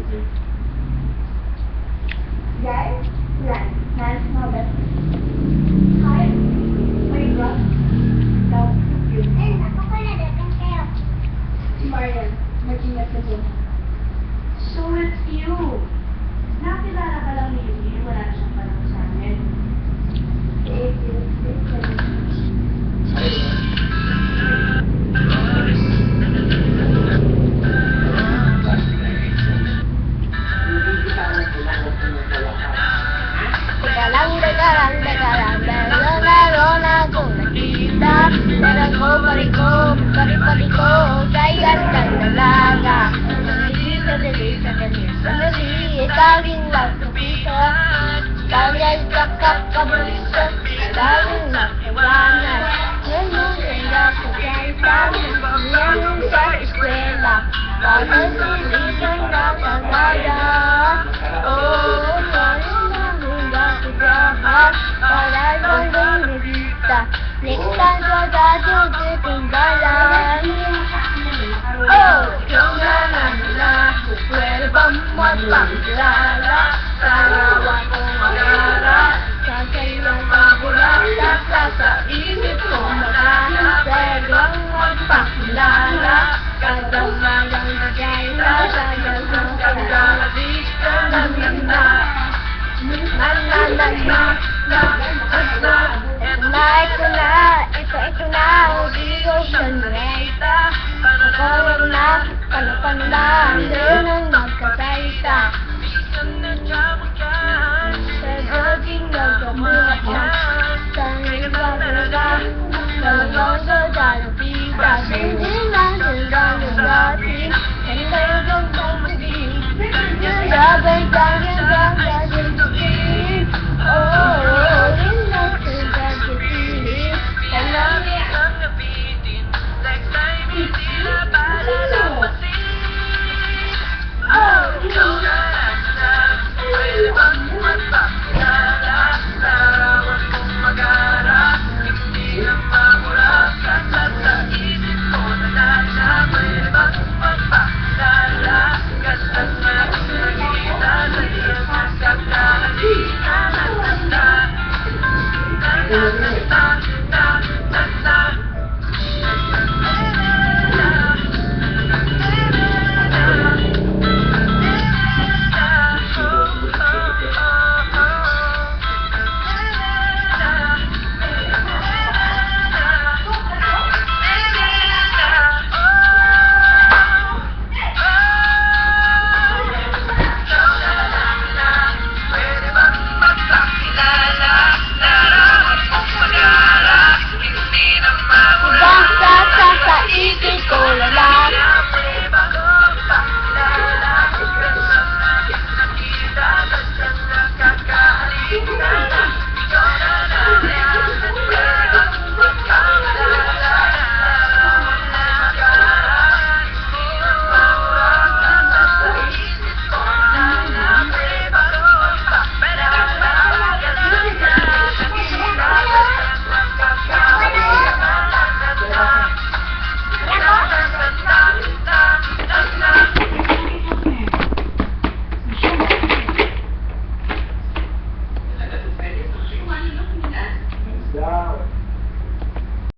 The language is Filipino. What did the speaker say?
Guys, nice novel. Hi, my God. That's cute. Ay, naku ko na dating kayo. Si Marian, mag-ingat ka dyan. So it's you. Nakilala ka lang ni Yumi, wala na siyang panahon sa amin. Meron akong nakita. Meron ko pariko, kay gandang dalaga. Sandali, tawin lang kapita. Tawin kakakabulisa, tawin lang kawanan. Ngayon kaya ko dyan tawin sa eskwela. Bakit silipan na talaga? Oo, tawin lang ako dyan. Para lang nagita. Liktan ko dati titinggalan. Oh, kung na pwede bang magpakilala? Sarawan kong mag-ara, sa kailang pagulata, sa isip kong maghanap, pwede bang magpakilala? Kadang-kadang nagayla, sa gandang vista, naganda. Ito na, hindi ko siya nakita. Pagkakaroon na, panapandaan din ang magkakaita. Sa ating nagkamulat na, sa ngayon ba talaga, talagang sa dalapita. Hindi na sila nagating, hindi kayo bang pamagin. Sabay kang gagawin. Oh, hindi na sila nagating. Alam niya. Down.